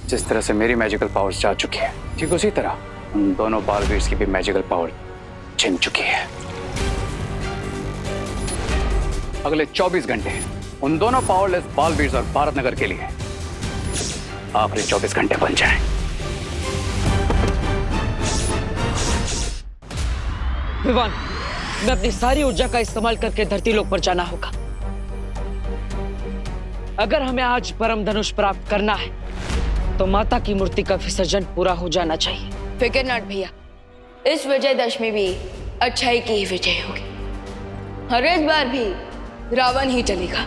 जिस तरह से मेरी मैजिकल पावर्स जा चुकी है, ठीक उसी तरह उन दोनों बालवीर्स की भी मैजिकल पावर छिन चुकी है। अगले 24 घंटे उन दोनों पावरलेस बालवीर्स और भारत नगर के लिए आखिरी 24 घंटे बन जाएं। विवान, मैं अपनी सारी ऊर्जा का इस्तेमाल करके धरती लोक पर जाना होगा। अगर हमें आज परम धनुष प्राप्त करना है तो माता की मूर्ति का विसर्जन पूरा हो जाना चाहिए। फिक्र नट भैया, इस विजयदशमी भी अच्छाई की ही विजय होगी और इस बार भी रावण ही चलेगा।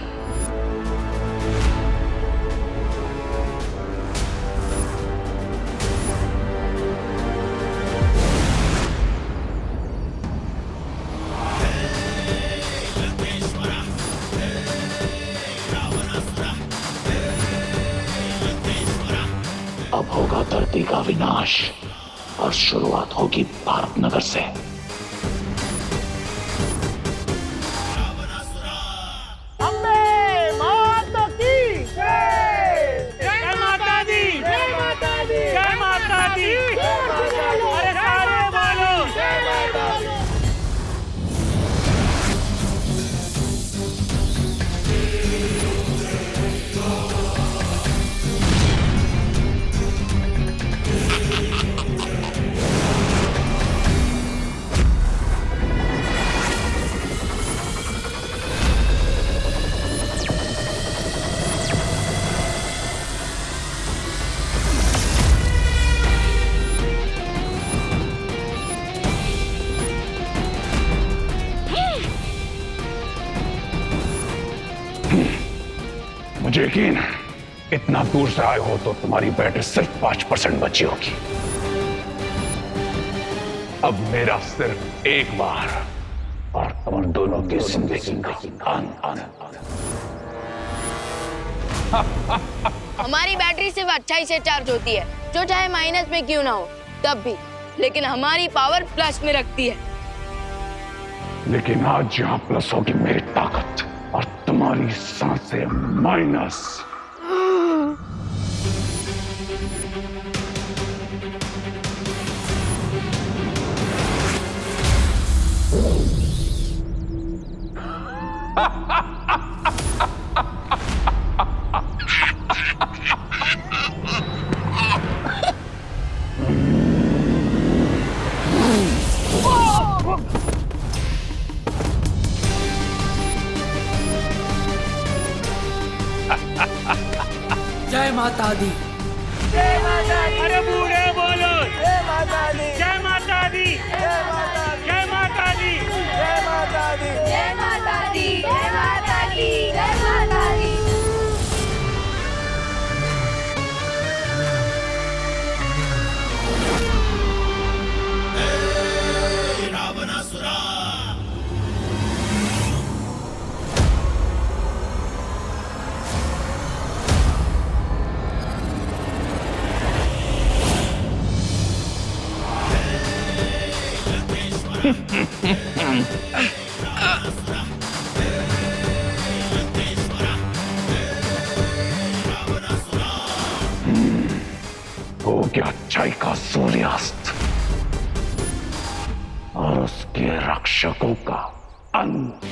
अब होगा धरती का विनाश और शुरुआत होगी भारत नगर से। मुझे यकीन है, इतना दूर से आए हो तो तुम्हारी बैटरी सिर्फ 5% बची होगी। अब मेरा सिर्फ एक बार और तुम दोनों की जिंदगी का अंत। हमारी बैटरी सिर्फ अच्छाई से चार्ज होती है, जो चाहे माइनस में क्यों ना हो तब भी, लेकिन हमारी पावर प्लस में रखती है। लेकिन आज यहां प्लस होगी मेरी ताकत और तुम्हारी सांसें माइनस। जय माता दी। जय माता दी। अरे बूढ़े बोलो जय माता दी। जय माता दी। जय माता दी। जय माता दी। जय माता दी। जय माता दी। जय माता दी। रावणासुरा हो गया अच्छाई का सूर्यास्त और उसके रक्षकों का अंत।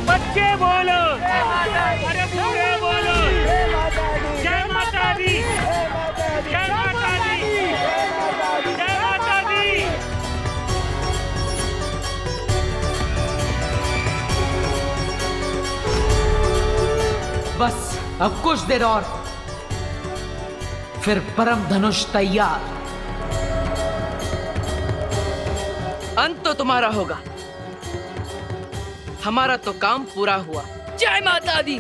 बच्चे बोलो अरे बूढ़े बोलो जय माता दी। जय माता दी। जय माता दी। बस अब कुछ देर और, फिर परम धनुष तैयार। अंत तो तुम्हारा होगा, हमारा तो काम पूरा हुआ। जय माता दी।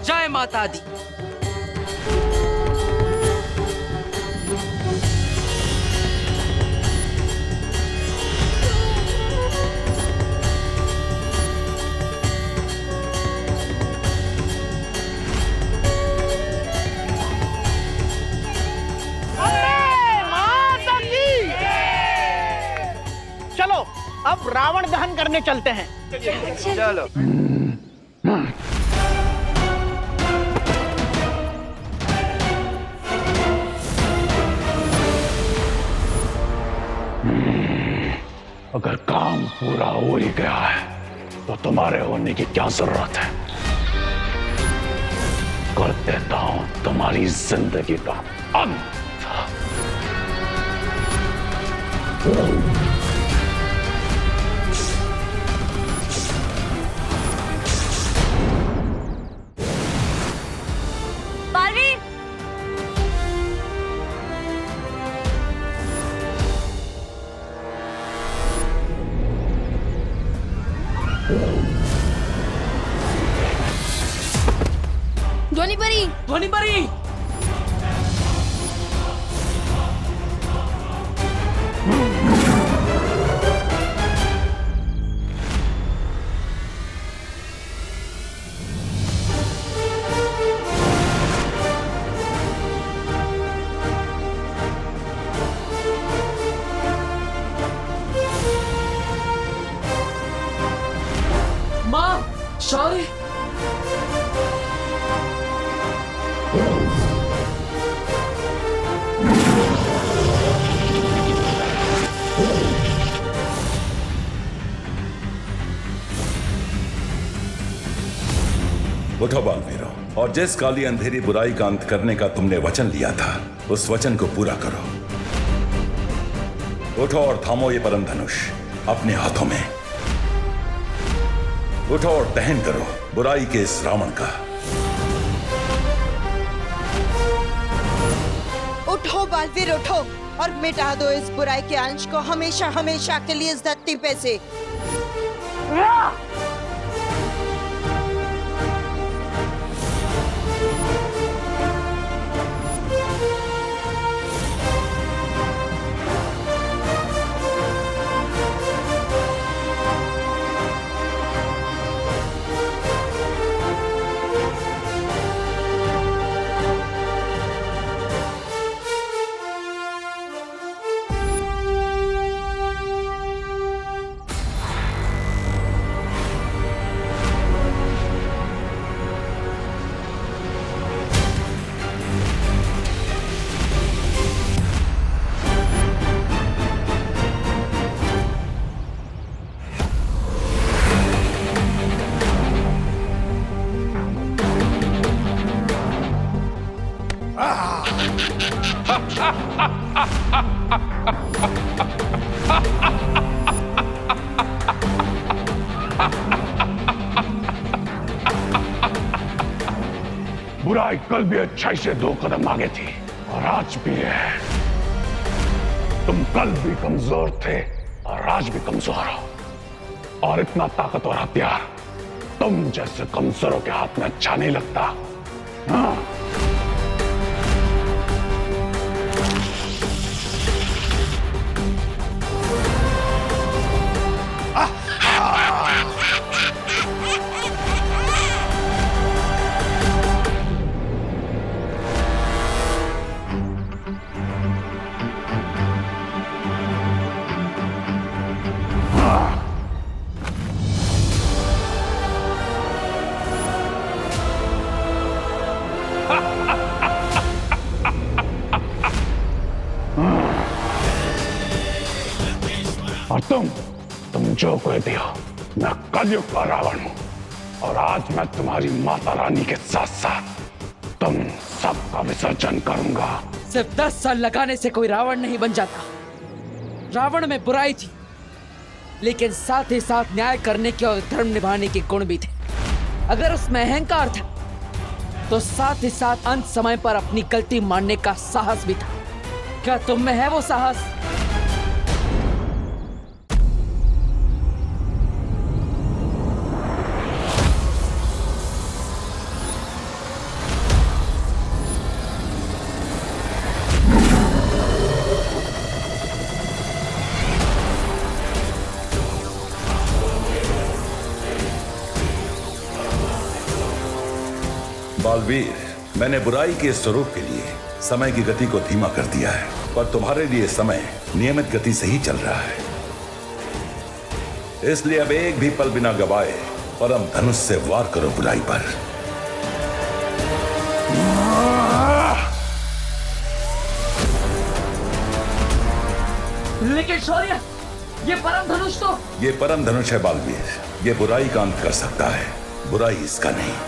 जय माता दी। चलो अब रावण दहन करने चलते हैं। चलो। अगर काम पूरा हो ही गया है तो तुम्हारे होने की क्या जरूरत है? कर देता हूं तुम्हारी जिंदगी का अंत। बालवीर, ध्वनि परी, ध्वनि परी। माँ, शौर्य। उठो बालवीरों, और जिस काली अंधेरी बुराई का अंत करने का तुमने वचन लिया था, उस वचन को पूरा करो। उठो और थामो ये परम धनुष अपने हाथों में। उठो और दहन करो बुराई के इस रावण का। उठो बालवीर, उठो और मिटा दो इस बुराई के अंश को हमेशा हमेशा के लिए इस धरती पे से। बुराई कल भी अच्छाई से 2 कदम आगे थी और आज भी है। तुम कल भी कमजोर थे और आज भी कमजोर हो, और इतना ताकतवर हथियार तुम जैसे कमजोरों के हाथ में अच्छा नहीं लगता। हाँ? और तुम जो कह दियो, मैं कलयुग का रावण हूं, और आज मैं तुम्हारी माता रानी के साथ साथ तुम सबका विसर्जन करूंगा। सिर्फ 10 साल लगाने से कोई रावण नहीं बन जाता। रावण में बुराई थी, लेकिन साथ ही साथ न्याय करने के और धर्म निभाने के गुण भी थे। अगर उसमें अहंकार था, तो साथ ही साथ अंत समय पर अपनी गलती मानने का साहस भी था। क्या तुम में है वो साहस? बालवीर, मैंने बुराई के स्वरूप के लिए समय की गति को धीमा कर दिया है, पर तुम्हारे लिए समय नियमित गति से ही चल रहा है। इसलिए अब एक भी पल बिना गवाए परम धनुष से वार करो बुराई पर। लेकिन शौर्य, ये परम धनुष तो। ये परम धनुष है बालवीर, ये बुराई का अंत कर सकता है, बुराई इसका नहीं।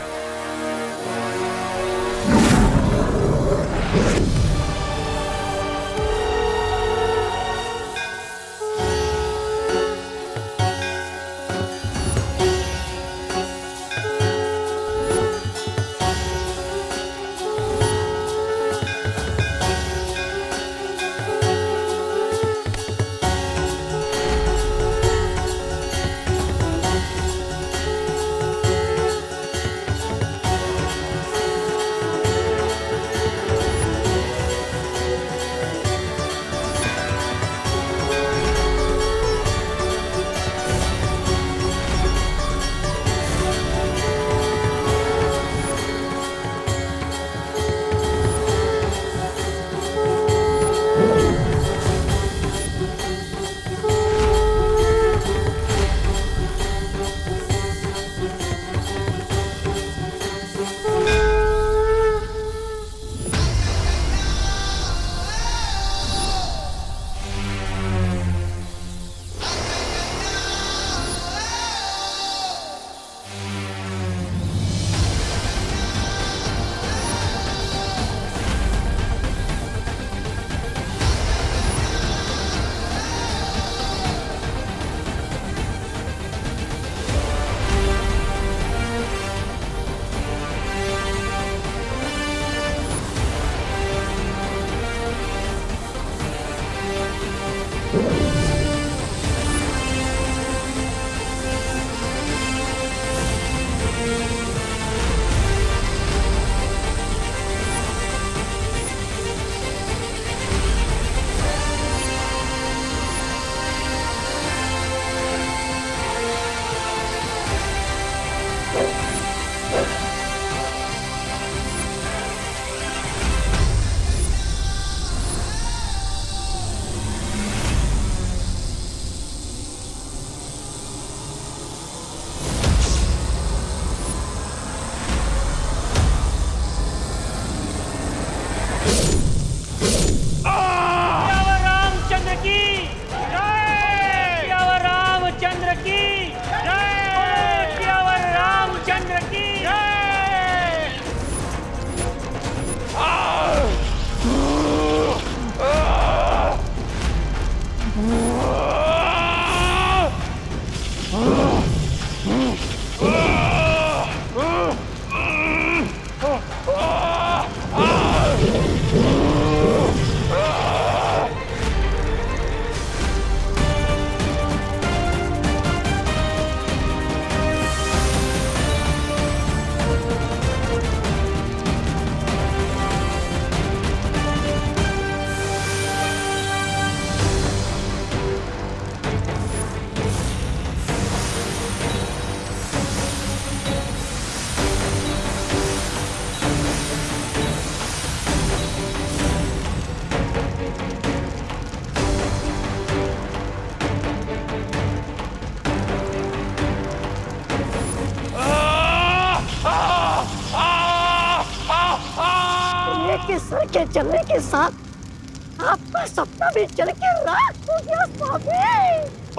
के सर के चलने के साथ आपका सपना भी चल के राख हो गया स्वामी।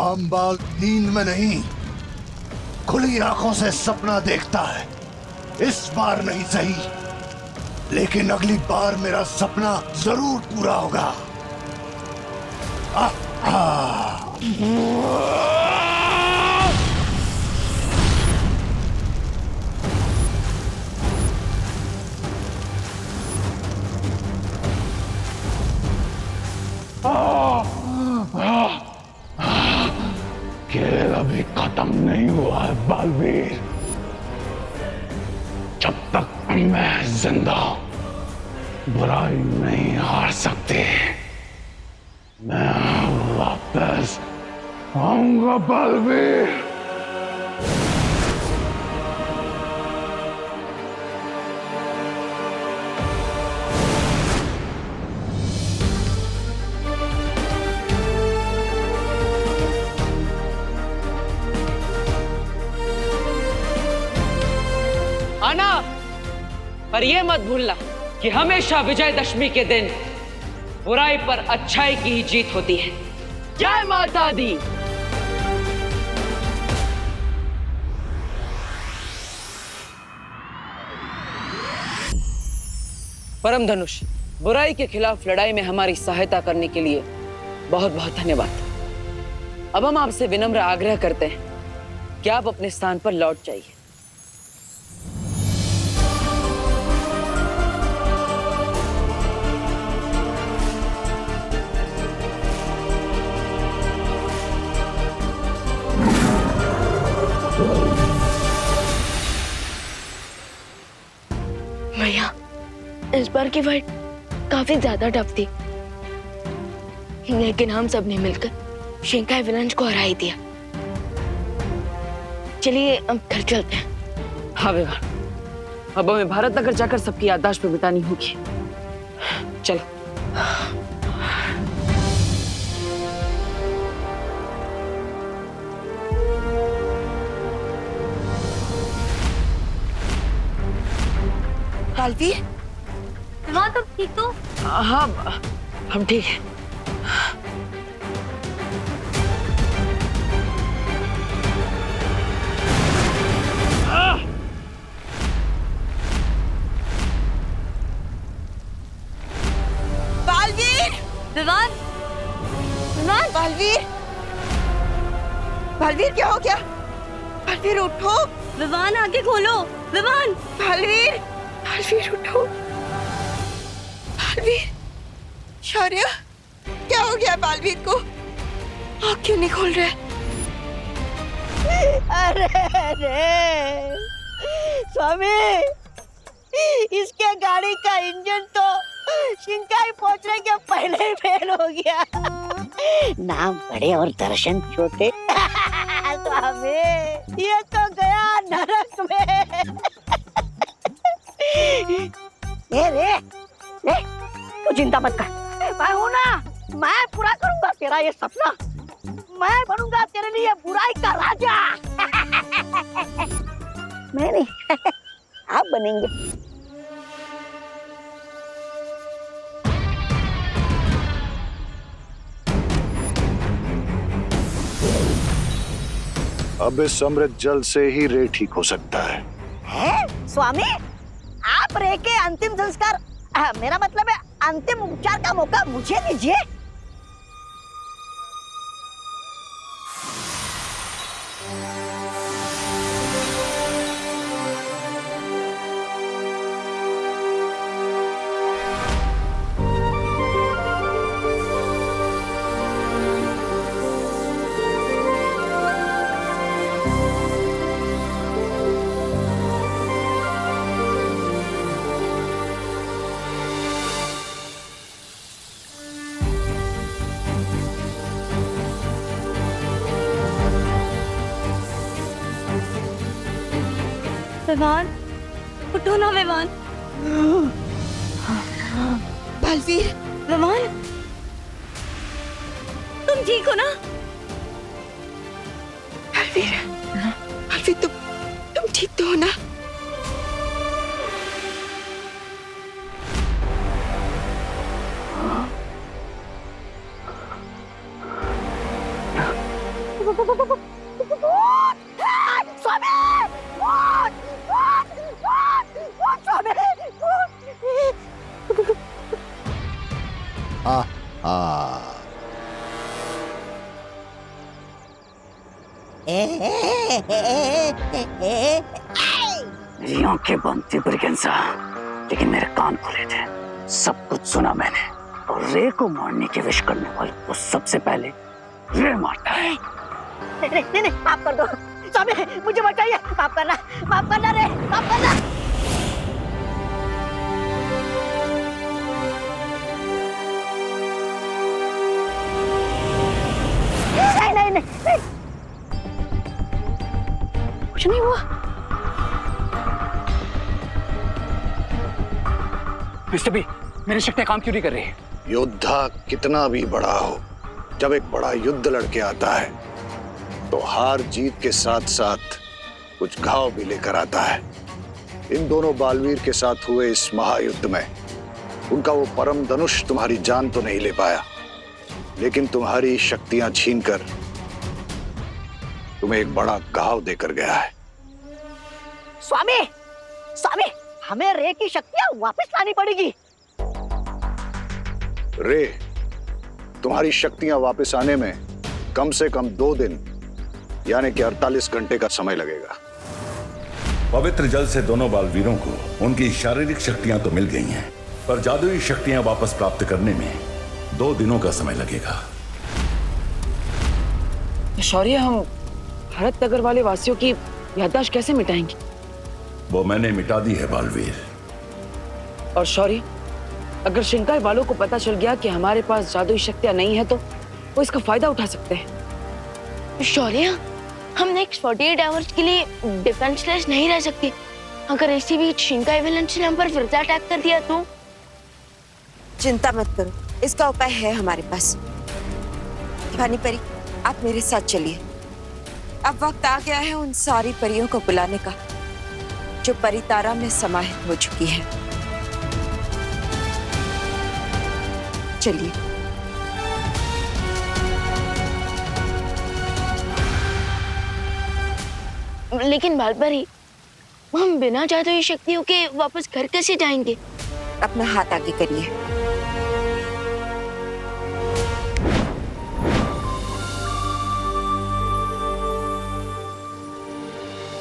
अम्बाल नींद में नहीं, खुली आंखों से सपना देखता है। इस बार नहीं सही, लेकिन अगली बार मेरा सपना जरूर पूरा होगा। खेल अभी खत्म नहीं हुआ है बालवीर। जब तक मैं जिंदा हूं, बुराई नहीं हार सकती। मैं वापस आऊंगा बालवीर। जाना, पर यह मत भूलना कि हमेशा विजयदशमी के दिन बुराई पर अच्छाई की ही जीत होती है। जय माता दी। परम धनुष, बुराई के खिलाफ लड़ाई में हमारी सहायता करने के लिए बहुत बहुत धन्यवाद। अब हम आपसे विनम्र आग्रह करते हैं कि आप अपने स्थान पर लौट जाइए। भैया, इस बार की फाइट काफी ज्यादा टफ थी, लेकिन हम सब ने मिलकर शिंकाई विनाश को हरा ही दिया। चलिए अब घर चलते हैं। हाँ विवान, अब हमें भारत नगर जाकर सबकी याददाश्त पे बितानी होगी। चलो। बालवीर, विवान तुम ठीक तो? हाँ, हम ठीक हैं। बालवीर, विवान, विवान, बालवीर, बालवीर क्या हो गया? बालवीर उठो। विवान आंखें खोलो। विवान, बालवीर, बालवीर उठो। बालवीर, शौर्य, क्या हो गया बालवीर को? आँख क्यों नहीं खोल रहे? अरे अरे स्वामी, इसके गाड़ी का इंजन तो शिंकाई पहुंचने के पहले ही फेल हो गया। नाम बड़े और दर्शन छोटे। स्वामी, ये तो गया नरक में। रे, तू चिंता मत कर, मैं हूं ना, मैं पूरा करूंगा तेरा ये सपना। मैं बनूंगा तेरे लिए बुराई का राजा। मैं नहीं, आप बनेंगे। अब इस अमृत जल से ही रे ठीक हो सकता है। स्वामी, आप रे के अंतिम संस्कार, मेरा मतलब है अंतिम उपचार का मौका मुझे दीजिए। विवान, उठो ना विवान। बालवीर, विवान, तुम ठीक हो ना? बालवीर, बालवीर, तुम ठीक तो हो ना? मेरी आंखें बंद थी ब्रिगेंसा, लेकिन मेरे कान खुले थे। सब कुछ सुना मैंने। और रे को मारने की विश करने वाले को सबसे पहले रे मारता है। नहीं, माफ कर दो स्वामी, मुझे बचाइए। माफ करना रे, माफ करना। नहीं, कुछ नहीं हुआ। मिस्टर बी, मेरी शक्तियां काम क्यों नहीं कर रही? योद्धा कितना भी बड़ा हो, जब एक बड़ा युद्ध लड़के आता है तो हार जीत के साथ साथ कुछ घाव भी लेकर आता है। इन दोनों बालवीर के साथ हुए इस महायुद्ध में उनका वो परम धनुष तुम्हारी जान तो नहीं ले पाया, लेकिन तुम्हारी शक्तियां छीनकर तुम्हें एक बड़ा घाव देकर गया है। स्वामी, स्वामी, हमें रे की शक्तियां वापस लानी पड़ेगी। रे, तुम्हारी शक्तियां वापस आने में कम से कम 2 दिन यानी कि 48 घंटे का समय लगेगा। पवित्र जल से दोनों बालवीरों को उनकी शारीरिक शक्तियां तो मिल गई हैं, पर जादुई शक्तियां वापस प्राप्त करने में 2 दिनों का समय लगेगा। शौर्य, हम भारत नगर वाले वासियों की याददाश्त कैसे मिटाएंगे? वो मैंने मिटा दी है बालवीर। और शौर्य, अगर शिंकाई वालों को पता चल गया कि हमारे पास जादुई शक्तियां नहीं है तो वो इसका फायदा उठा सकते हैं। शौर्य, हम नेक्स्ट 48 आवर्स के लिए डिफेंसलेस नहीं रह सकते। अगर इसी बीच शिंकाई विलन्स ने हम पर फिर से अटैक कर दिया तो? चिंता मत करो, इसका उपाय है हमारे पास। भानी परी, आप मेरे साथ चलिए। अब वक्त आ गया है उन सारी परियों को बुलाने का जो परितारा में समाहित हो चुकी है। चलिए। लेकिन बालपरी, हम बिना जादुई शक्तियों के वापस घर कैसे जाएंगे? अपना हाथ आगे करिए।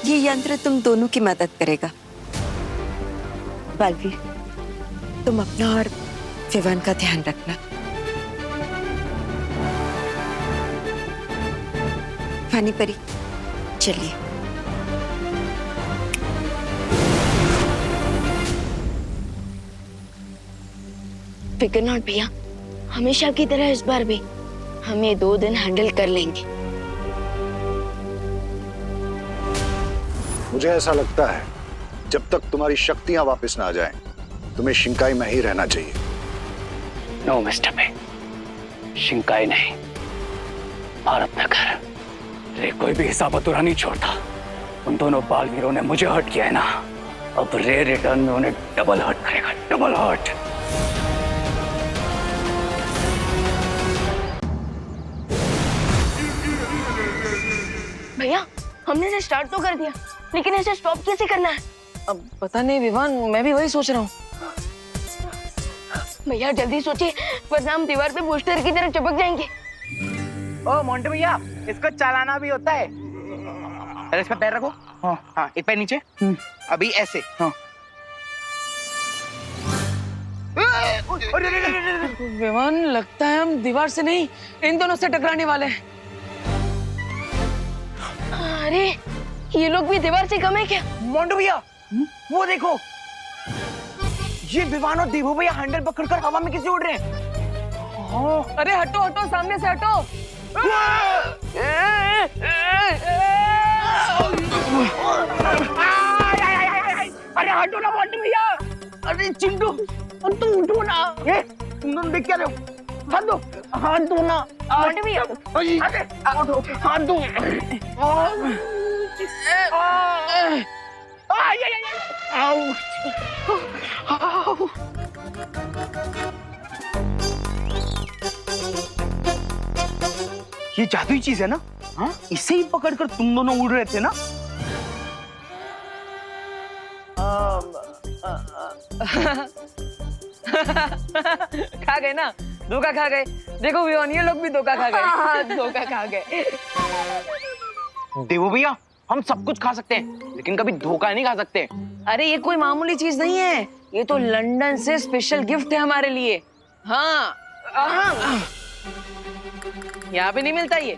ये यंत्र तुम दोनों की मदद करेगा। बालवीर, तुम अपना और विवान का ध्यान रखना। भानी परी, चलिए। फिकर नॉट भैया, हमेशा की तरह इस बार भी हमें 2 दिन हैंडल कर लेंगे। मुझे ऐसा लगता है जब तक तुम्हारी शक्तियां वापस ना आ जाएं, तुम्हें शिंकाई में ही रहना चाहिए। नो मिस्टर मे, शिंकाई नहीं, भारत नगर। रे कोई भी हिसाब अधूरा नहीं छोड़ता। उन दोनों बालवीरों ने मुझे हर्ट किया है ना, अब रे रिटर्न में उन्हें डबल हर्ट करेगा, डबल हर्ट। भैया, हमने इसे स्टार्ट तो कर दिया, लेकिन इसे स्टॉप कैसे करना है? अब पता नहीं विवान, मैं भी वही सोच रहा हूँ। भैया जल्दी सोचिए, वरना हम दीवार पे पोस्टर की तरह चिपक जाएंगे। ओ मोंटे भैया, इसको चलाना भी होता है। अरे इसका पैर रखो। हाँ हाँ, एक पैर नीचे। अभी ऐसे। हाँ। विवान, लगता है हम दीवार से नहीं, इन दोनों से टकराने वाले हैं। अरे, ये लोग भी दीवार से कम है क्या? मोंटे भैया, वो देखो, ये विवान और देवू भैया हैंडल पकड़कर हवा में कैसे उड़ रहे हैं। अरे हटो हटो, सामने से हटो। अरे हटो ना मोंटे भैया। अरे चिंटू, तुम उठो ना। ये तुम दोनों देख क्या रहे हो? हाथ दो, हाथ दो ना मोंटे भैया। हाथ दो। ये जादुई चीज है ना? हाँ, इसे ही पकड़कर तुम दोनों उड़ रहे थे ना? खा गए ना, धोखा खा गए। देखो विवान, ये लोग भी धोखा खा गए। धोखा खा गए। देवो भैया, हम सब कुछ खा सकते हैं, लेकिन कभी धोखा नहीं खा सकते। अरे ये कोई मामूली चीज नहीं है, ये तो लंदन से स्पेशल गिफ्ट है हमारे लिए। हाँ, यहाँ पे नहीं मिलता ये,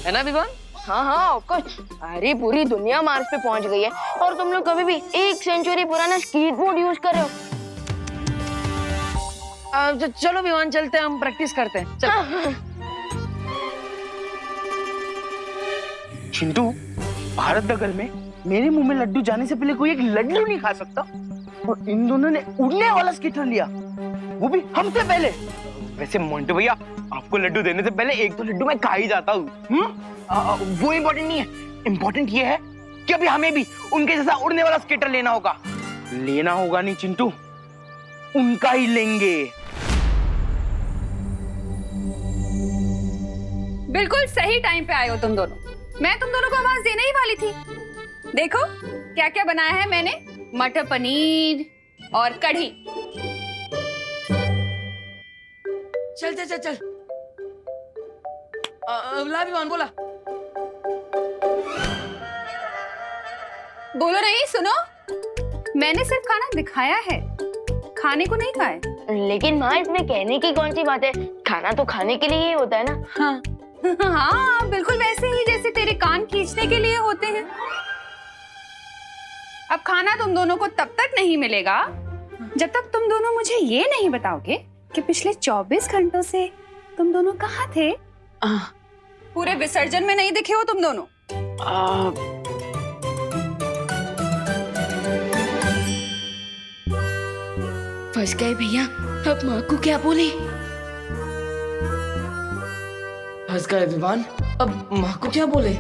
है ना विवान? हाँ हाँ, ऑफकोर्स। अरे पूरी दुनिया मार्स पे पहुंच गई है और तुम लोग कभी भी 1 सेंचुरी पुराना स्कीट बोर्ड यूज कर रहे हो। चलो विवान, चलते हैं, हम प्रैक्टिस करते हैं। चलो। चिंटू, भारत नगर में मेरे मुंह में लड्डू जाने से पहले कोई एक लड्डू नहीं खा सकता, और इन दोनों ने उड़ने वाला स्कीटर लिया, वो भी हमसे पहले। वैसे मोंटे भैया, आपको लड्डू देने से पहले एक तो लड्डू मैं खा ही जाता हूँ। वो इम्पोर्टेंट नहीं है, इम्पोर्टेंट ये है कि अभी हमें भी उनके जैसा उड़ने वाला स्केटर लेना होगा। लेना होगा नहीं चिंटू, उनका ही लेंगे। बिल्कुल सही टाइम पे आए हो तुम दोनों। मैं तुम दोनों को आवाज देने ही वाली थी। देखो क्या क्या बनाया है मैंने, मटर पनीर और कढ़ी। चल चल चल चल। ला विमान बोला। बोलो नहीं, सुनो। मैंने सिर्फ खाना दिखाया है, खाने को नहीं खाए। लेकिन माँ इसमें कहने की कौन सी बात है, खाना तो खाने के लिए ही होता है ना। हाँ हाँ, बिल्कुल वैसे ही जैसे तेरे कान खींचने के लिए होते हैं। अब खाना तुम दोनों को तब तक नहीं मिलेगा जब तक तुम दोनों मुझे ये नहीं बताओगे कि पिछले 24 घंटों से तुम दोनों कहाँ थे। पूरे विसर्जन में नहीं दिखे हो तुम दोनों। फंस गए भैया, अब माँ को क्या बोले। फंस गए विमान, अब माँ को क्या बोले।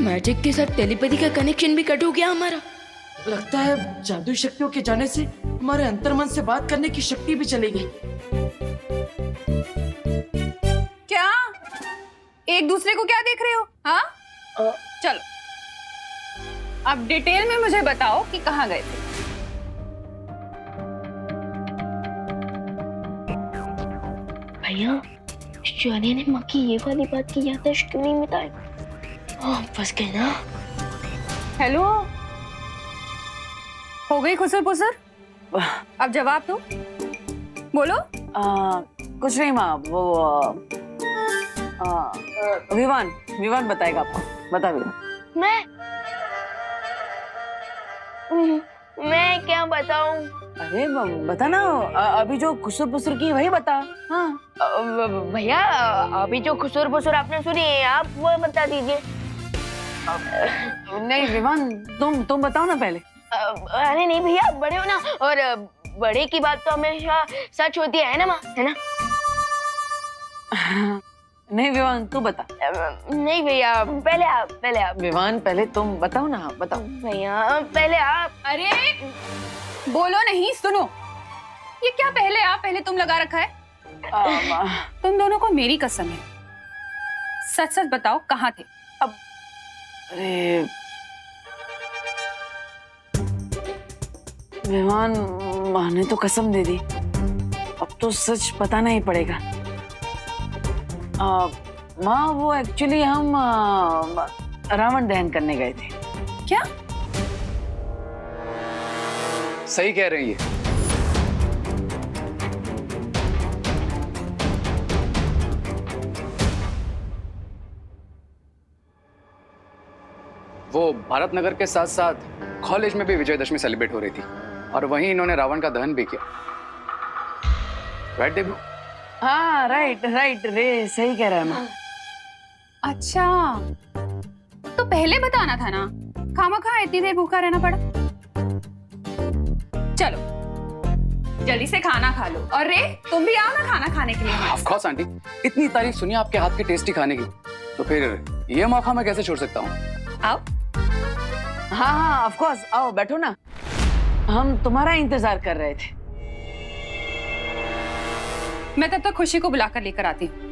मैजिक के साथ टेलीपैथी का कनेक्शन भी कट हो गया हमारा। लगता है जादुई शक्तियों के जाने से हमारे अंतर्मन से बात करने की शक्ति भी चली गई। क्या एक दूसरे को क्या देख रहे हो? हाँ चलो अब डिटेल में मुझे बताओ कि कहाँ गए थे। भैया शिवानी ने माँ की ये वाली बात की याददाश्त क्यों नहीं मिटाई? फंस गए ना। हेलो, हो गई खुसर पुसर? अब जवाब दो, बोलो। कुछ नहीं माँ, वो विवान बताएगा आपको। बता विवान। मैं क्या बताऊं? अरे बता ना, अभी जो खुसर पुसर की वही बता। हाँ भैया अभी जो खुसर पुसर आपने सुनी है आप वो बता दीजिए। नहीं विवान, तुम बताओ ना पहले। अरे नहीं भैया, बड़े हो ना, और बड़े की बात तो हमेशा सच होती है ना माँ, है ना? नहीं विवान तू बता। नहीं भैया, पहले आप। विवान पहले तुम बताओ ना, बताओ। भैया पहले आप। अरे बोलो नहीं, सुनो। ये क्या पहले आप पहले तुम लगा रखा है? तुम दोनों को मेरी कसम है, सच सच बताओ कहाँ थे? अरे विमान, माँ ने तो कसम दे दी, अब तो सच बताना ही पड़ेगा। माँ वो एक्चुअली हम रावण दहन करने गए थे। क्या? सही कह रही है। वो भारत नगर के साथ साथ कॉलेज में भी विजयदशमी सेलिब्रेट हो रही थी और वहीं इन्होंने रावण का दहन भी किया। राइट देबू? हाँ राइट रे, सही कह रहा है माँ। अच्छा तो पहले बताना था ना, खामखा इतनी देर भूखा रहना पड़ा। चलो जल्दी से खाना खा लो, और रे तुम भी आओ ना खाना खाने के लिए। ऑफ कोर्स आंटी, इतनी तारीफ सुनी आपके हाथ की टेस्टी खाने की, तो फिर ये मौका मैं कैसे छोड़ सकता हूँ। आओ। हाँ ऑफ कोर्स, आओ बैठो ना, हम तुम्हारा इंतजार कर रहे थे। मैं तब तक खुशी को बुलाकर लेकर आती हूँ।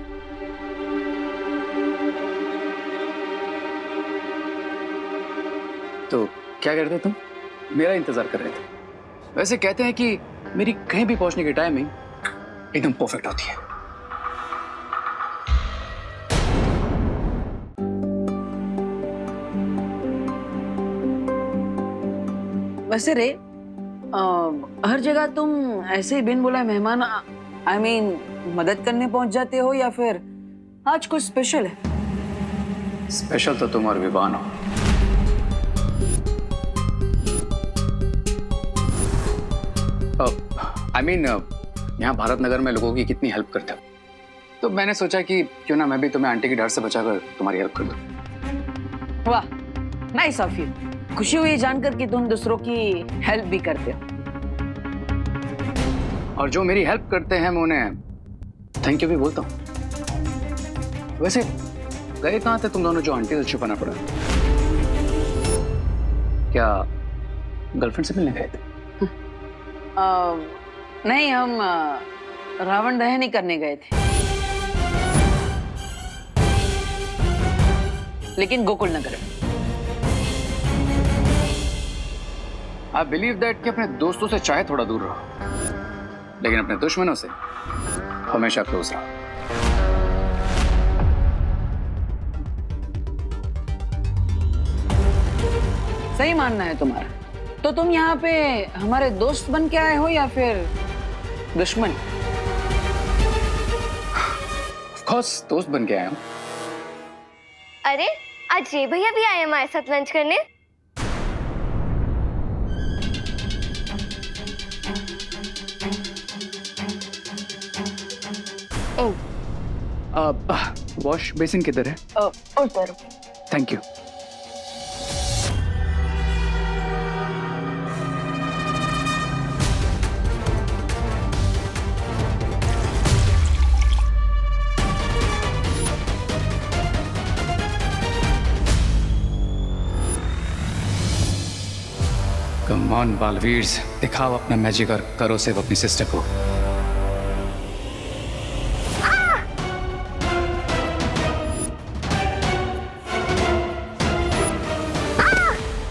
तो क्या करते तुम? मेरा इंतजार कर रहे थे। वैसे कहते हैं कि मेरी कहीं भी पहुंचने की टाइमिंग एकदम परफेक्ट होती है। वैसे रे, हर जगह तुम ऐसे ही बिन बुलाए मेहमान I mean, मदद करने पहुंच जाते हो या फिर आज कुछ स्पेशल है? स्पेशल तो तुम और विवान हो। I mean, यहाँ भारत नगर में लोगों की कितनी हेल्प करते हो, तो मैंने सोचा कि क्यों ना मैं भी तुम्हें आंटी की डर से बचाकर तुम्हारी हेल्प कर दूं। वाह, नाइस ऑफ यू। खुशी हुई जानकर कि तुम दूसरों की हेल्प भी करते हो। और जो मेरी हेल्प करते हैं मैं उन्हें थैंक यू भी बोलता हूँ। वैसे गए कहाँ थे तुम दोनों जो आंटी से छुपाना पड़ा? क्या गर्लफ्रेंड से मिलने गए थे? नहीं, हम रावण दहन ही करने गए थे, लेकिन गोकुल नगर में। आई बिलीव दैट कि अपने दोस्तों से चाहे थोड़ा दूर रहो, लेकिन अपने दुश्मनों से हमेशा क्लोज रहो। सही मानना है तुम्हारा। तो तुम यहाँ पे हमारे दोस्त बन के आए हो या फिर दुश्मन? ऑफ कोर्स दोस्त बन के आया हूँ। अरे आज ये भैया भी आए हमारे साथ लंच करने। वॉश बेसिन किधर है? उधर। Thank you. Come on Baalveer, दिखाओ अपना मैजिक और करो सेव अपनी सिस्टर को।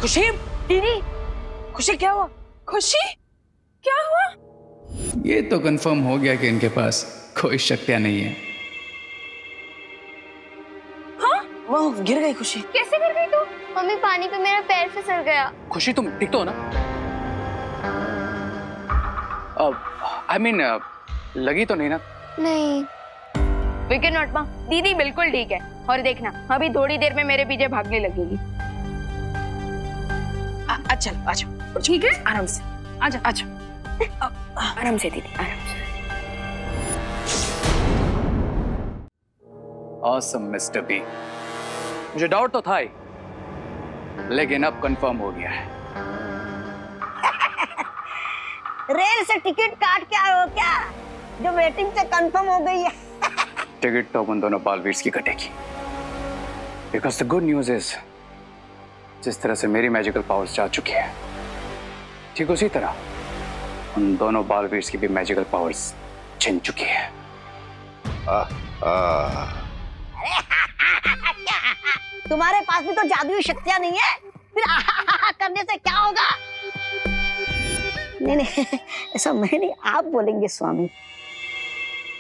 खुशी, दीदी खुशी क्या हुआ? खुशी क्या हुआ? ये तो कंफर्म हो गया कि इनके पास कोई शक्तियां नहीं है। हाँ? वो गिर गई खुशी। कैसे गिर गई तू? मम्मी पानी पे मेरा पैर फिसल गया। खुशी तुम ठीक तो हो ना? आई मीन लगी तो नहीं ना? नहीं। विकेट नॉट माँ, दीदी बिल्कुल ठीक है। और देखना अभी थोड़ी देर में मेरे पीछे भागने लगेगी। अच्छा आ जाओ। ठीक है, आराम से आजा आजा। आराम से दीदी, आराम से। Awesome mister B. मुझे डाउट तो था ही, लेकिन अब कंफर्म हो गया है। रेल से टिकट काट के आए हो क्या? जो वेटिंग से कंफर्म हो गई है। टिकट तो उन दोनों बालवीर्स की कटेगी। Because the good news is, जिस तरह से मेरी मैजिकल पावर्स जा चुकी है, ठीक उसी तरह उन दोनों बालवीर्स की भी मैजिकल पावर्स छिन चुकी है। तुम्हारे पास भी तो जादुई शक्तियां नहीं है, फिर करने से क्या होगा? नहीं ऐसा मैं नहीं, आप बोलेंगे स्वामी।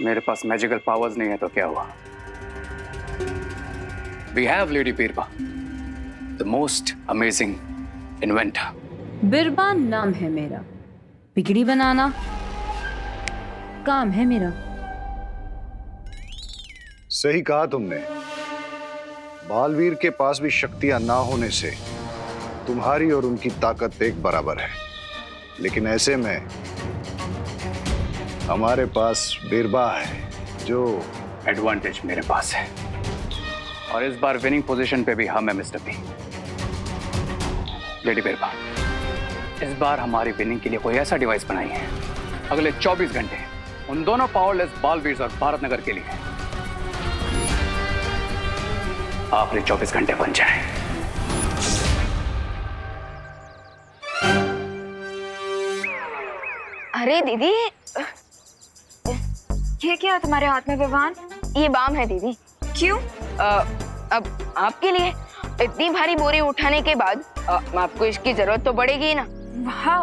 मेरे पास मैजिकल पावर्स नहीं है तो क्या हुआ? वी हैव लेडी बीरबा, द मोस्ट अमेजिंग इन्वेंटर। बिरबा नाम है मेरा, बिगड़ी बनाना काम है मेरा। सही कहा तुमने। बालवीर के पास भी शक्तियां ना होने से तुम्हारी और उनकी ताकत एक बराबर है, लेकिन ऐसे में हमारे पास बिरबा है, जो एडवांटेज मेरे पास है। और इस बार विनिंग पोजीशन पे भी हम है मिस्टर बी। लेडी बिरबा, इस बार हमारी विनिंग के लिए कोई ऐसा डिवाइस बनाई है अगले 24 घंटे उन दोनों पावरलेस बालवीर और भारत नगर के लिए आखिरी 24 घंटे बन जाए। अरे दीदी, ये क्या है तुम्हारे हाथ में विवान? ये बाम है दीदी। क्यों? अब आपके लिए। इतनी भारी बोरी उठाने के बाद आपको इसकी जरूरत तो पड़ेगी ही ना। वाह,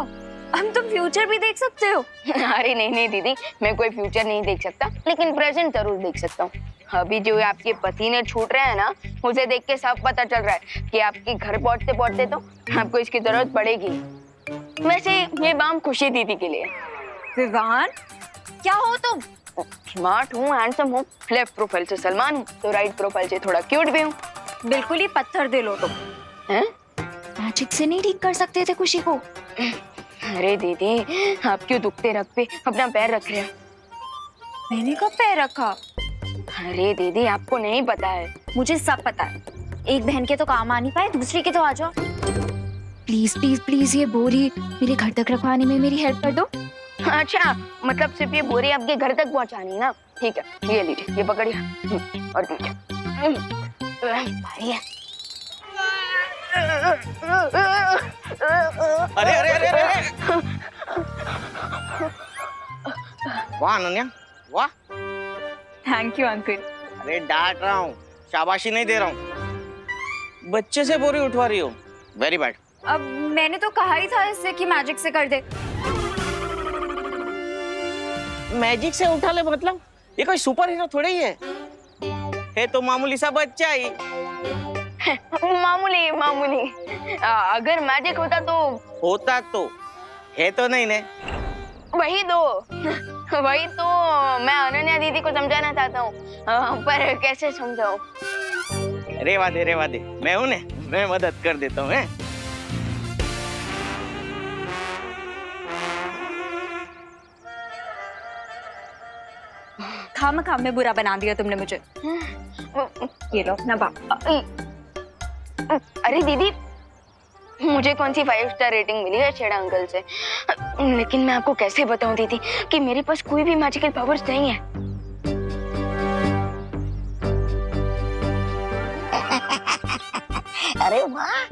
हम तुम फ्यूचर भी देख सकते हो। अरे नहीं दीदी, मैं कोई फ्यूचर नहीं देख सकता, लेकिन प्रेजेंट जरूर देख सकता हूँ। अभी जो आपके पति ने छूट रहे हैं ना, मुझे देख के साफ पता चल रहा है कि आपके घर पहुंचते पहुंचते तो आपको इसकी जरूरत पड़ेगी। वैसे ये बाम खुशी दीदी के लिए। विवान, क्या हो तुम? स्मार्ट हूँ, हैंडसम हूँ, लेफ्ट प्रोफाइल से सलमान हूँ तो राइट प्रोफाइल से थोड़ा क्यूट भी हूँ। बिल्कुल ही पत्थर दे लो तुम। हैं? मैजिक से नहीं ठीक कर सकते थे खुशी को? अरे दीदी, आप क्यों दुखते रख पे अपना पैर रख रहे हो? मैंने कब पैर रखा? अरे दीदी, आपको नहीं पता है। मुझे सब पता है। एक बहन के तो काम आ नहीं पाए, दूसरी के तो आ जाओ। प्लीज प्लीज प्लीज, ये बोरी मेरे घर तक रखवाने में मेरी हेल्प कर दो। अच्छा, मतलब सिर्फ ये बोरी आपके घर तक पहुंचानी है ना? ठीक है, ये लीजिए, ये पकड़िए और दीजिए। भारी है। अरे अरे अरे अरे वाह अनन्या वाह। Thank you uncle. अरे डांट रहा हूँ, शाबाशी नहीं दे रहा हूँ। बच्चे से बोरी उठवा रही हो, वेरी बैड। अब मैंने तो कहा ही था इससे कि मैजिक से कर दे। मैजिक से उठा ले मतलब? ये कोई सुपर हीरो थोड़ी है तो मामूली सा बच्चा ही। मामूली मामूली। अगर मैजिक होता तो है तो नहीं ने। वही तो मैं अनन्या दीदी को समझाना चाहता हूँ, पर कैसे समझाऊं? रेवा दे, मैं हूं ने, मैं मदद कर देता हूँ। खाम में बुरा बना दिया तुमने मुझे। ये लो अपना बाप। अरे दीदी, मुझे कौन सी 5 स्टार रेटिंग मिली है छेड़ा अंकल से, लेकिन मैं आपको कैसे बताऊं दीदी कि मेरे पास कोई भी मैजिकल पावर्स नहीं है। अरे वाह,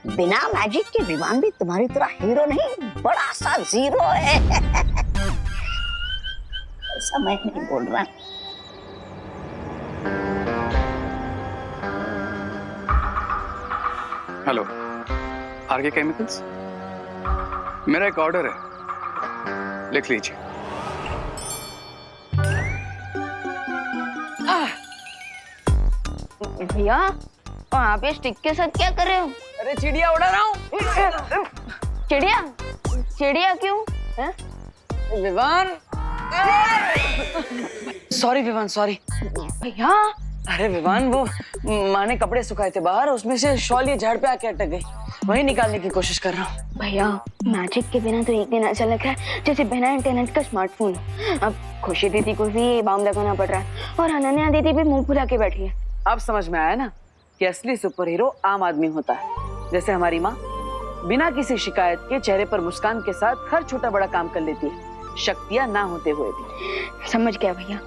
बिना मैजिक के विवान भी तुम्हारी तरह हीरो नहीं, बड़ा सा जीरो है। ऐसा मैं नहीं बोल रहा। Hello, RK chemicals. मेरा एक ऑर्डर है, लिख लीजिए। भैया, आप ये स्टिक के साथ क्या कर रहे हो? अरे चिड़िया उड़ा रहा हूँ। चिड़िया क्यों? Vivaan, sorry Vivaan, sorry. भैया, अरे विवान, वो माँ ने कपड़े सुखाए थे बाहर, उसमें से शॉल ये झाड़ पे आके अटक गई, वही निकालने की कोशिश कर रहा हूँ। भैया, मैजिक के बिना तो एक दिन ऐसा लग रहा है जैसे बिना इंटरनेट का स्मार्टफोन। अब खुशी दीदी को भी बाम लगाना पड़ रहा है और अनन्या दीदी भी मुंह फुला के बैठी है। अब समझ में आया ना कि असली सुपर हीरो आम आदमी होता है, जैसे हमारी माँ बिना किसी शिकायत के चेहरे पर मुस्कान के साथ हर छोटा बड़ा काम कर लेती है, शक्तियाँ ना होते हुए भी। समझ गया भैया,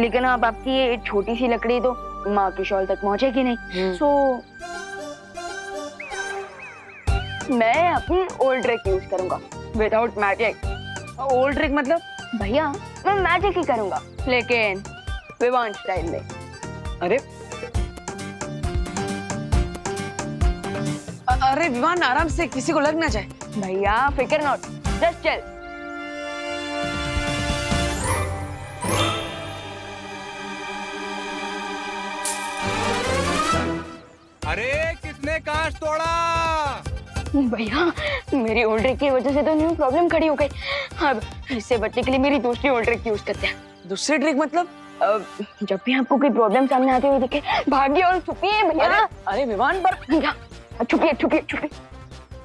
लेकिन अब आपकी ये छोटी सी लकड़ी तो माँ की शॉल तक पहुँचेगी नहीं। सो मैं अपनी ओल्ड ट्रिक यूज करूंगा विदाउट मैजिक। ओल्ड ट्रिक मतलब? भैया, मैं मैजिक ही करूंगा, लेकिन विवान स्टाइल में। अरे विवान, आराम से, किसी को लग ना जाए। भैया फिकर नॉट, जस्ट चल। अरे किसने कांच तोड़ा? भैया, मेरी ओल्ड ट्रिक की वजह से तो न्यू प्रॉब्लम खड़ी हो गई। अब इससे बचने के लिए मेरी दूसरी ओल्ड ट्रिक यूज करते हैं। दूसरी ट्रिक मतलब? जब भी आपको कोई प्रॉब्लम सामने आती हुई दिखे, भागिए और छुपिए भैया। अरे विवान, पर भैया छुपिए।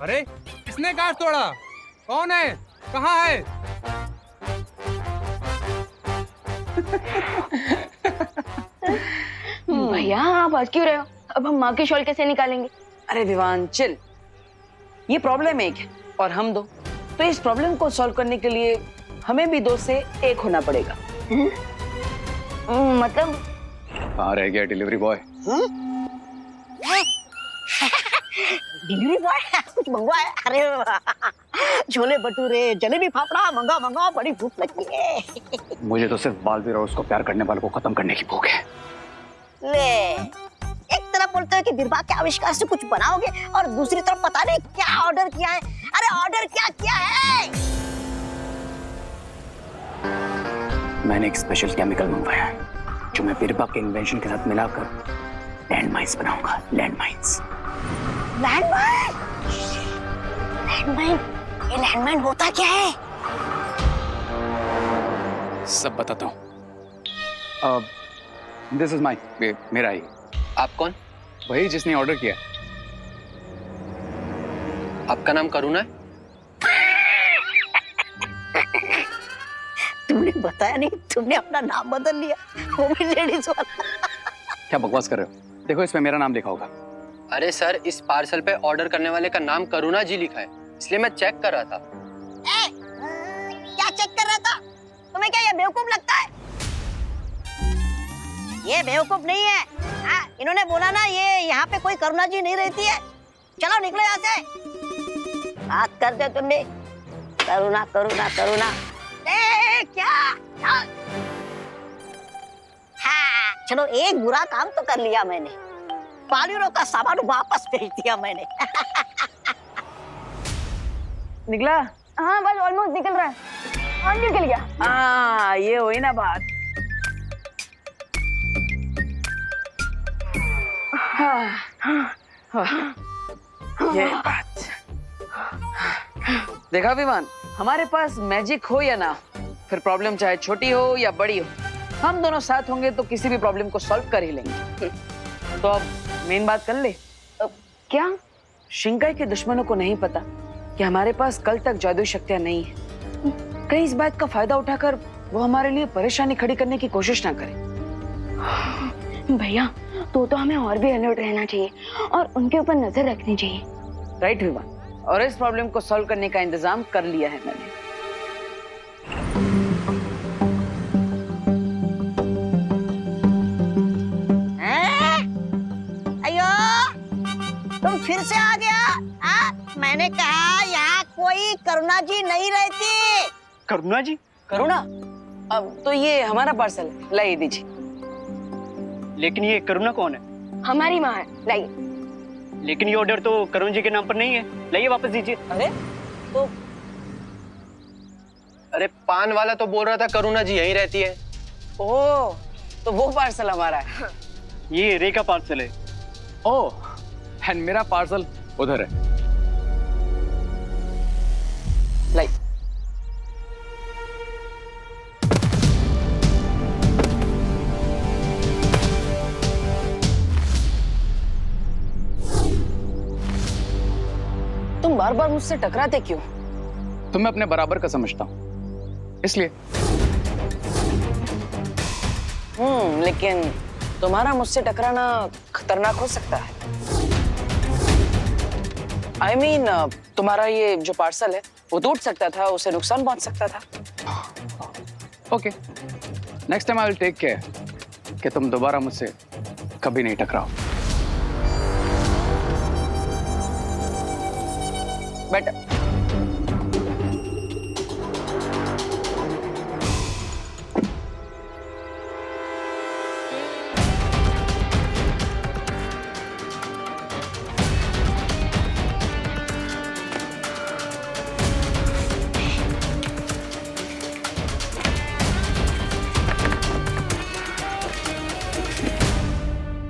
अरे किसने कांच तोड़ा? कौन है? कहाँ है? भैया, आप हंस क्यों रहे हो? अब हम माँ की शॉल कैसे निकालेंगे? अरे विवान चिल, ये प्रॉब्लम एक है और हम दो, तो इस प्रॉब्लम को सॉल्व करने के लिए हमें भी 2 से 1 होना पड़ेगा। मतलब? कहाँ रह गया डिलीवरी बॉय? डिलीवरी बॉय कुछ मंगवाया? अरे छोले भटूरे, जलेबी फाफड़ा मंगा, बड़ी भूख लगी है। मुझे तो सिर्फ बालवीर और उसको प्यार करने वालों को खत्म करने की भूख है। ले, एक तरफ बोलते हो कि बिरबा के आविष्कार से कुछ बनाओगे और दूसरी तरफ पता नहीं क्या ऑर्डर किया है। अरे ऑर्डर क्या किया है? मैंने एक स्पेशल केमिकल मंगवाया है जो मैं बिरबा के इन्वेंशन के साथ मिलाकर लैंड माइन्स बनाऊंगा। Land mines? ये लैंडमाइन होता क्या है? सब बताता हूँ। दिस इज मेरा ही। आप कौन? वही जिसने ऑर्डर किया। आपका नाम करुणा है? तुमने बताया नहीं, तुमने अपना नाम बदल लिया, वो भी लेडीज वाला। क्या बकवास कर रहे हो? देखो, इसमें मेरा नाम लिखा होगा। अरे सर, इस पार्सल पे ऑर्डर करने वाले का नाम करुणा जी लिखा है, इसलिए मैं चेक कर रहा था। क्या चेक कर रहा था? तुम्हें क्या ये बेवकूफ लगता है? ये बेवकूफ नहीं है। इन्होंने बोला ना, ये यहाँ पे कोई करुणा जी नहीं रहती है। चलो निकलो यहाँ से। बात कर दे तुम भी। करुणा करुणा करुणा। ए क्या? हाँ, चलो एक बुरा काम तो कर लिया मैंने, बालवीरों का सामान वापस भेज दिया मैंने। निकला? हाँ बस ऑलमोस्ट निकल रहा है। हाँ निकल गया। हाँ ये हुई ना बात। ये बात। देखा विमान, हमारे पास मैजिक हो या ना, फिर प्रॉब्लम चाहे छोटी हो या बड़ी हो, हम दोनों साथ होंगे तो किसी भी प्रॉब्लम को सॉल्व कर ही लेंगे। तो अब मेन बात कर ले। क्या? शिंकाई के दुश्मनों को नहीं पता कि हमारे पास कल तक जादुई शक्तियां नहीं है। कहीं इस बात का फायदा उठाकर वो हमारे लिए परेशानी खड़ी करने की कोशिश ना करे। भैया तो हमें और भी अलर्ट रहना चाहिए और उनके ऊपर नजर रखनी चाहिए। राइट विमान, और इस प्रॉब्लम को सॉल्व करने का इंतजाम कर लिया है मैंने। अयो, तुम फिर से आ गया? मैंने कहा यहाँ कोई करुणा जी नहीं रहती। करुणा जी? करुणा? अब तो ये हमारा पार्सल है, लाइए दीजिए। लेकिन ये करुणा कौन है? हमारी माँ है, लाइए। लेकिन ये ऑर्डर तो करुण जी के नाम पर नहीं है, लाइए वापस दीजिए। अरे तो अरे पान वाला तो बोल रहा था करुणा जी यहीं रहती है। ओह, तो वो पार्सल हमारा है। ये रे का पार्सल है। ओह, एंड मेरा पार्सल उधर है। लाई। तुम बार बार मुझसे टकराते क्यों? तुम्हें अपने बराबर का समझता हूं, इसलिए। लेकिन तुम्हारा मुझसे टकराना खतरनाक हो सकता है। I mean, तुम्हारा ये जो पार्सल है वो टूट सकता था, उसे नुकसान पहुंच सकता था। Okay, next time I will take care कि तुम दोबारा मुझसे कभी नहीं टकराओ। बेटर।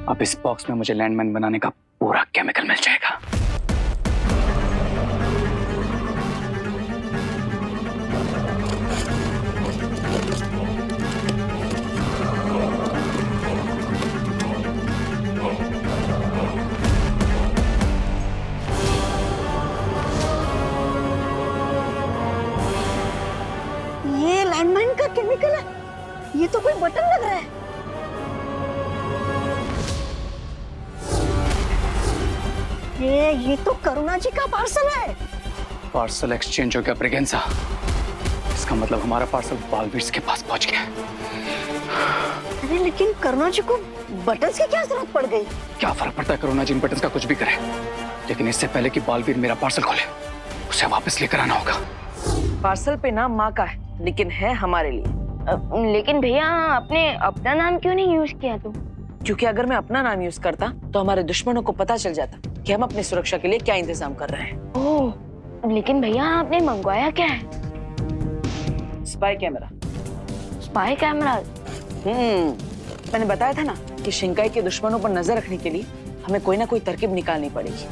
अब इस बॉक्स में मुझे लैंडमाइन बनाने का पूरा केमिकल मिल जाएगा। ये लैंडमाइन का केमिकल है? ये तो कोई बटन लग रहा है। ये तो करुणा जी का पार्सल है। पार्सल एक्सचेंज हो गया ब्रिगेंसा। इसका मतलब हमारा पार्सल बालवीर के पास पहुंच गया। अरे लेकिन करुणा जी को बटन्स की क्या जरूरत पड़ गई? क्या फर्क पड़ता है, करुणा जी इन बटन्स का कुछ भी करे, लेकिन इससे पहले कि बालवीर मेरा पार्सल खोले उसे वापस लेकर आना होगा। पार्सल पे नाम माँ का है, लेकिन है हमारे लिए। लेकिन भैया आपने अपना नाम क्यों नहीं यूज किया? तो क्योंकि अगर मैं अपना नाम यूज करता तो हमारे दुश्मनों को पता चल जाता कि हम अपनी सुरक्षा के लिए क्या इंतजाम कर रहे हैं। ओह, लेकिन भैया आपने मंगवाया क्या है? Spy camera. Spy camera? मैंने बताया था ना कि शिंकाई के दुश्मनों पर नजर रखने के लिए हमें कोई ना कोई तरकीब निकालनी पड़ेगी,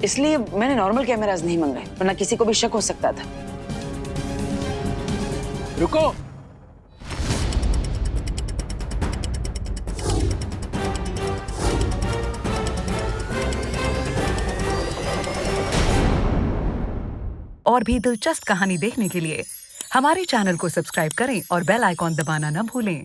इसलिए मैंने नॉर्मल कैमरास नहीं मंगाए, वरना किसी को भी शक हो सकता था। रुको, और भी दिलचस्प कहानी देखने के लिए हमारे चैनल को सब्सक्राइब करें और बेल आइकॉन दबाना न भूलें।